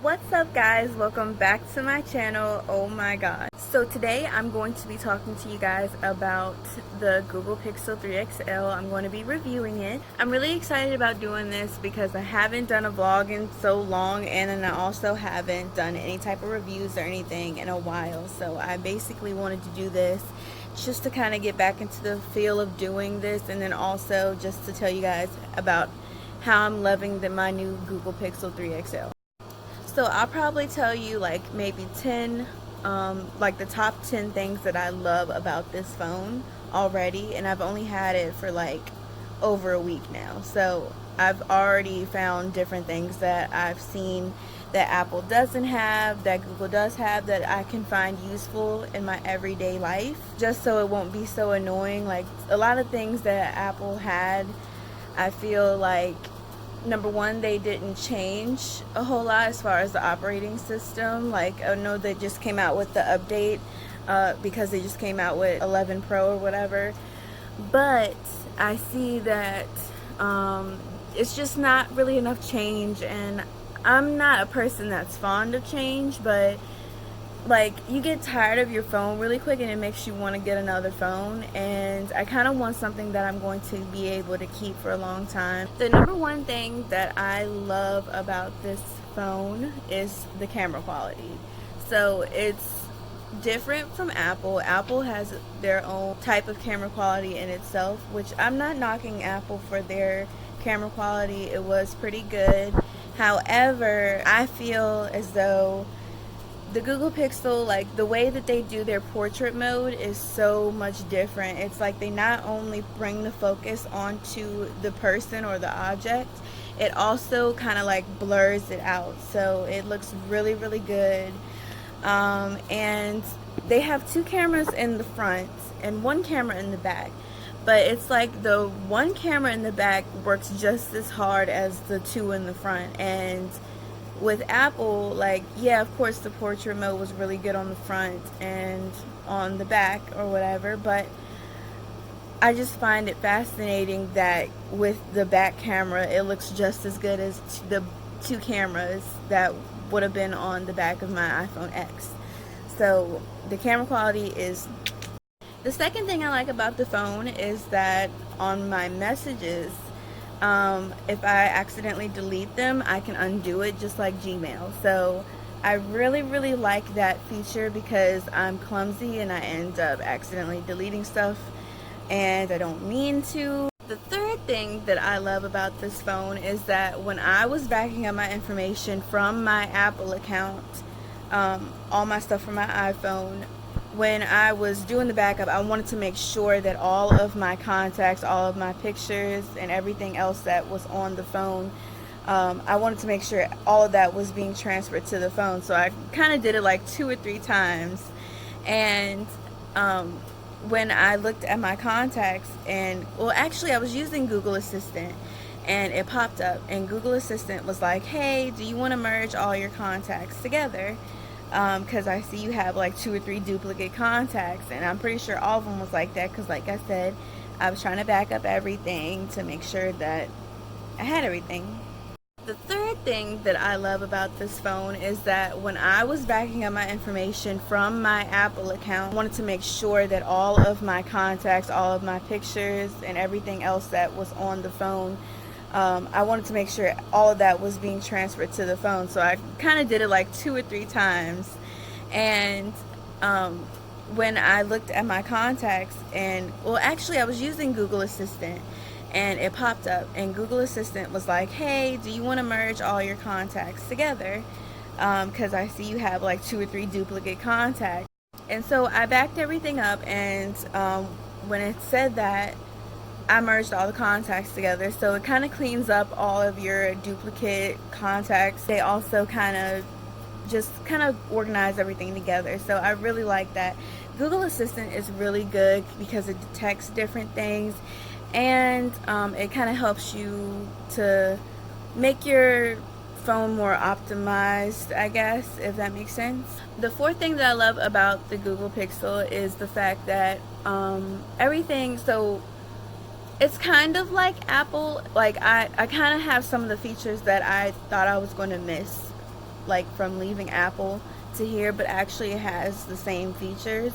What's up guys, welcome back to my channel. Oh my god, so today I'm going to be talking to you guys about the Google Pixel 3 XL. I'm going to be reviewing it. I'm really excited about doing this because I haven't done a vlog in so long, and then I also haven't done any type of reviews or anything in a while, so I basically wanted to do this just to kind of get back into the feel of doing this, and then also just to tell you guys about how I'm loving my new Google Pixel 3 XL. So I'll probably tell you like maybe 10, like the top 10 things that I love about this phone already, and I've only had it for like over a week now. So I've already found different things that I've seen that Apple doesn't have, that Google does have, that I can find useful in my everyday life, just so it won't be so annoying. Like a lot of things that Apple had, I feel like, number one, they didn't change a whole lot as far as the operating system. Like I know they just came out with the update because they just came out with 11 Pro or whatever, but I see that it's just not really enough change, and I'm not a person that's fond of change, but like you get tired of your phone really quick and it makes you want to get another phone, and I kind of want something that I'm going to be able to keep for a long time. The number one thing that I love about this phone is the camera quality. So it's different from Apple. Apple has their own type of camera quality in itself, which I'm not knocking Apple for their camera quality. It was pretty good. However, I feel as though the Google Pixel, like the way that they do their portrait mode is so much different. It's like they not only bring the focus onto the person or the object, it also kind of like blurs it out, so it looks really good. And they have two cameras in the front and one camera in the back, but it's like the one camera in the back works just as hard as the two in the front. And with Apple, like, yeah, of course the portrait mode was really good on the front and on the back or whatever, but I just find it fascinating that with the back camera it looks just as good as the two cameras that would have been on the back of my iPhone X. So the camera quality is... The second thing I like about the phone is that on my messages, if I accidentally delete them, I can undo it just like Gmail. So I really like that feature because I'm clumsy and I end up accidentally deleting stuff and I don't mean to. The third thing that I love about this phone is that when I was backing up my information from my Apple account, all my stuff from my iPhone, when I was doing the backup, I wanted to make sure that all of my contacts, all of my pictures, and everything else that was on the phone, I wanted to make sure all of that was being transferred to the phone. So I kind of did it like 2 or 3 times. And when I looked at my contacts, and well, actually I was using Google Assistant, and it popped up, and Google Assistant was like, hey, do you want to merge all your contacts together? Because I see you have like 2 or 3 duplicate contacts, and I'm pretty sure all of them was like that because, like I said, I was trying to back up everything to make sure that I had everything. The third thing that I love about this phone is that when I was backing up my information from my Apple account, I wanted to make sure that all of my contacts, all of my pictures, and everything else that was on the phone, I wanted to make sure all of that was being transferred to the phone. So I kind of did it like 2 or 3 times. And when I looked at my contacts, and well, actually I was using Google Assistant, and it popped up, and Google Assistant was like, hey, do you want to merge all your contacts together? Because I see you have like 2 or 3 duplicate contacts. And so I backed everything up, and when it said that, I merged all the contacts together, so it kind of cleans up all of your duplicate contacts. They also kind of organize everything together, so I really like that. Google Assistant is really good because it detects different things, and it kind of helps you to make your phone more optimized, I guess, if that makes sense. The fourth thing that I love about the Google Pixel is the fact that everything, so it's kind of like Apple. Like I kind of have some of the features that I thought I was going to miss like from leaving Apple to here, but actually it has the same features.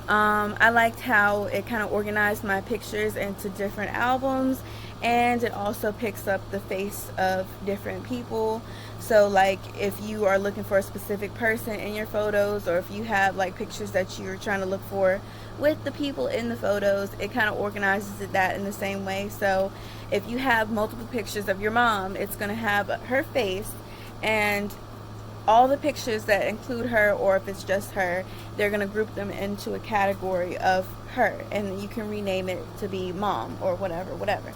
I liked how it kind of organized my pictures into different albums, and it also picks up the face of different people. So like if you are looking for a specific person in your photos, or if you have like pictures that you're trying to look for with the people in the photos, it kind of organizes that in the same way. So if you have multiple pictures of your mom, it's going to have her face, and all the pictures that include her, or if it's just her, they're going to group them into a category of her, and you can rename it to be mom or whatever.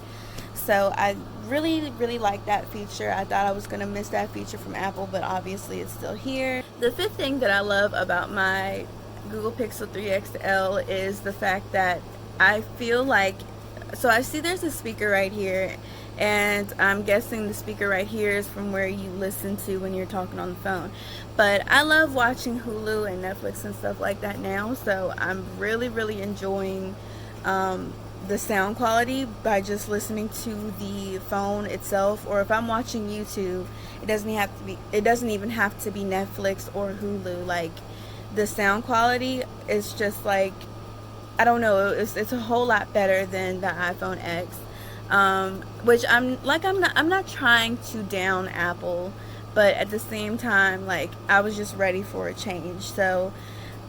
So I really like that feature. I thought I was going to miss that feature from Apple, but obviously it's still here. The fifth thing that I love about my Google Pixel 3 XL is the fact that I feel like, so I see there's a speaker right here, and I'm guessing the speaker right here is from where you listen to when you're talking on the phone. But I love watching Hulu and Netflix and stuff like that now, so I'm really enjoying the sound quality by just listening to the phone itself. Or if I'm watching YouTube, it doesn't even have to be Netflix or Hulu. Like, the sound quality is just like, I don't know, it's a whole lot better than the iPhone X. Which I'm not trying to down Apple, but at the same time, like, I was just ready for a change. So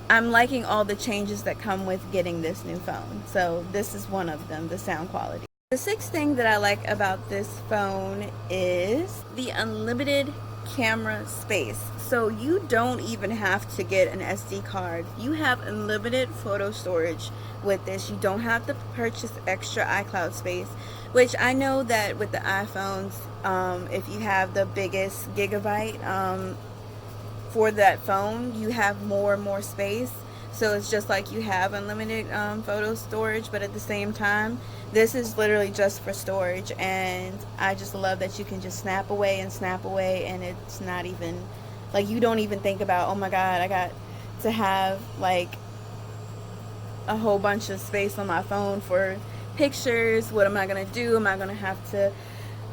I'm liking all the changes that come with getting this new phone. So this is one of them, the sound quality. The sixth thing that I like about this phone is the unlimited camera space. So you don't even have to get an SD card. You have unlimited photo storage with this. You don't have to purchase extra iCloud space, which I know that with the iPhones, if you have the biggest gigabyte for that phone, you have more and more space. So it's just like you have unlimited photo storage, but at the same time, this is literally just for storage. And I just love that you can just snap away, and it's not even like, you don't even think about, oh my god, I got to have like a whole bunch of space on my phone for pictures. What am I gonna do? Am I gonna have to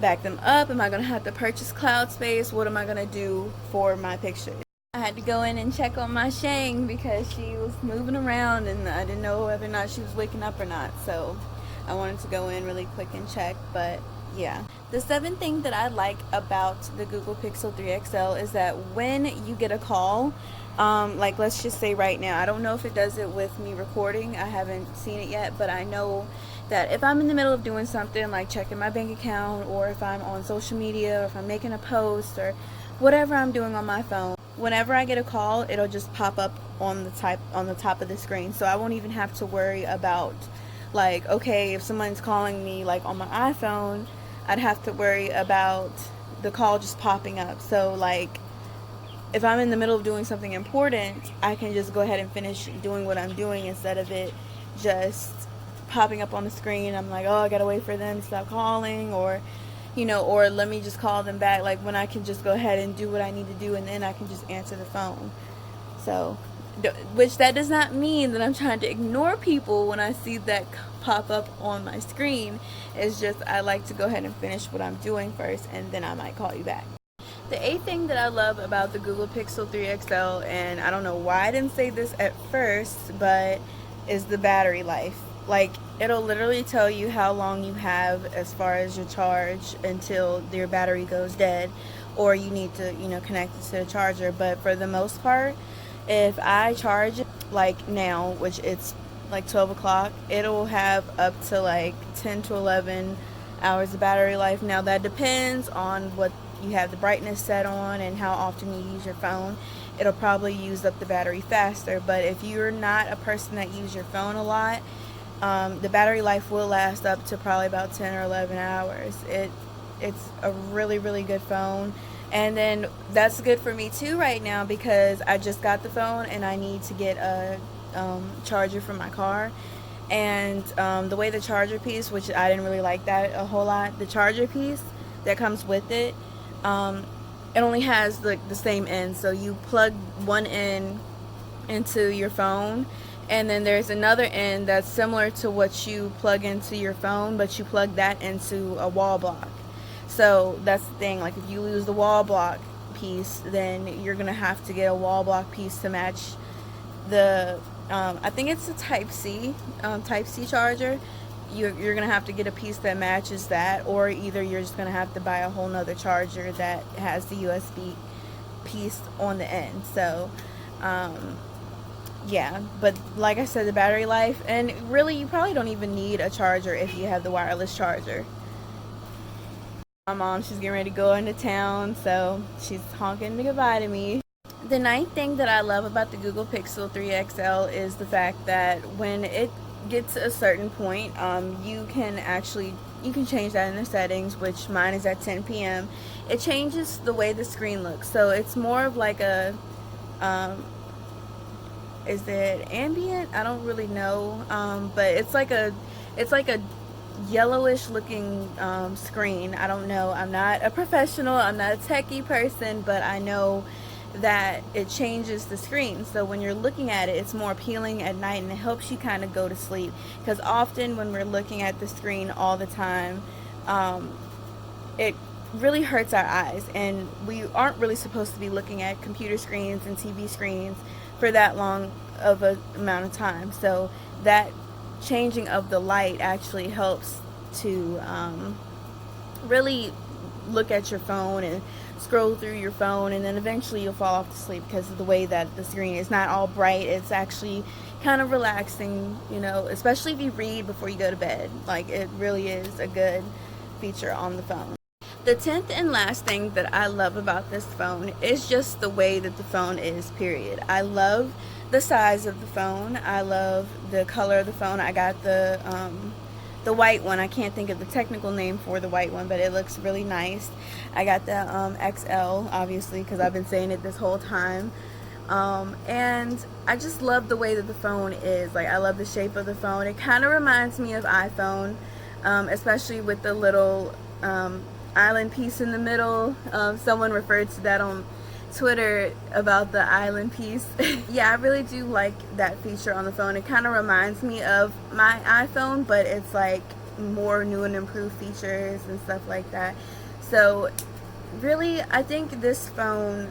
back them up? Am I gonna have to purchase cloud space? What am I gonna do for my pictures? I had to go in and check on my Shang because she was moving around and I didn't know whether or not she was waking up or not. So I wanted to go in really quick and check, but yeah. The seventh thing that I like about the Google Pixel 3 XL is that when you get a call, like let's just say right now, I don't know if it does it with me recording, I haven't seen it yet, but I know that if I'm in the middle of doing something like checking my bank account, or if I'm on social media, or if I'm making a post, or whatever I'm doing on my phone, whenever I get a call, it'll just pop up on the top of the screen. So I won't even have to worry about, like, okay, if someone's calling me like on my iPhone, I'd have to worry about the call just popping up. So like, if I'm in the middle of doing something important, I can just go ahead and finish doing what I'm doing instead of it just popping up on the screen. I'm like, oh, I gotta wait for them to stop calling, or or let me just call them back, like when I can just go ahead and do what I need to do, and then I can just answer the phone. So, which that does not mean that I'm trying to ignore people when I see that pop up on my screen. It's just I like to go ahead and finish what I'm doing first, and then I might call you back. The eighth thing that I love about the Google Pixel 3 XL, and I don't know why I didn't say this at first, but is the battery life. Like, it'll literally tell you how long you have as far as your charge until your battery goes dead, or you need to connect it to the charger. But for the most part, if I charge it like now, which it's like 12 o'clock, it'll have up to like 10 to 11 hours of battery life. Now that depends on what you have the brightness set on and how often you use your phone. It'll probably use up the battery faster, but if you're not a person that uses your phone a lot, the battery life will last up to probably about 10 or 11 hours. It's a really good phone. And then that's good for me too right now, because I just got the phone and I need to get a charger for my car. And the way the charger piece, which I didn't really like that a whole lot, the charger piece that comes with it, it only has the same end. So you plug one end into your phone, and then there's another end that's similar to what you plug into your phone, but you plug that into a wall block. So that's the thing, like if you lose the wall block piece, then you're gonna have to get a wall block piece to match the I think it's a Type-C charger. You're gonna have to get a piece that matches that, or either you're just gonna have to buy a whole nother charger that has the USB piece on the end. So yeah, but like I said, the battery life, and really you probably don't even need a charger if you have the wireless charger. My mom, she's getting ready to go into town, so she's honking goodbye to me. The ninth thing that I love about the Google Pixel 3 XL is the fact that when it gets to a certain point, you can change that in the settings, which mine is at 10 p.m. It changes the way the screen looks, so it's more of like a is it ambient? I don't really know, but it's like a yellowish looking screen. I don't know, I'm not a professional, I'm not a techie person, but I know that it changes the screen, so when you're looking at it, it's more appealing at night, and it helps you kind of go to sleep, because often when we're looking at the screen all the time, it really hurts our eyes, and we aren't really supposed to be looking at computer screens and TV screens for that long of an amount of time. So that changing of the light actually helps to really look at your phone and scroll through your phone, and then eventually you'll fall off to sleep because of the way that the screen is not all bright. It's actually kind of relaxing, you know, especially if you read before you go to bed. Like, it really is a good feature on the phone. The 10th and last thing that I love about this phone is just the way that the phone is, period. I love the size of the phone. I love the color of the phone. I got the white one. I can't think of the technical name for the white one, but it looks really nice. I got the XL, obviously, because I've been saying it this whole time. And I just love the way that the phone is. Like, I love the shape of the phone. It kind of reminds me of iPhone, especially with the little island piece in the middle. Someone referred to that on Twitter about the island piece. Yeah, I really do like that feature on the phone. It kind of reminds me of my iPhone, but it's like more new and improved features and stuff like that. So really, I think this phone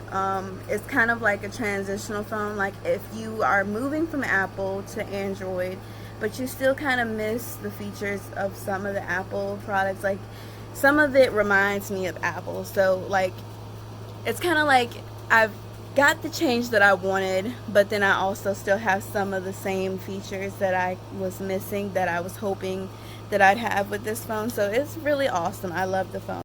is kind of like a transitional phone. Like, if you are moving from Apple to Android, but you still kind of miss the features of some of the Apple products, like some of it reminds me of Apple. So like, it's kind of like I've got the change that I wanted, but then I also still have some of the same features that I was missing, that I was hoping that I'd have with this phone. So it's really awesome. I love the phone.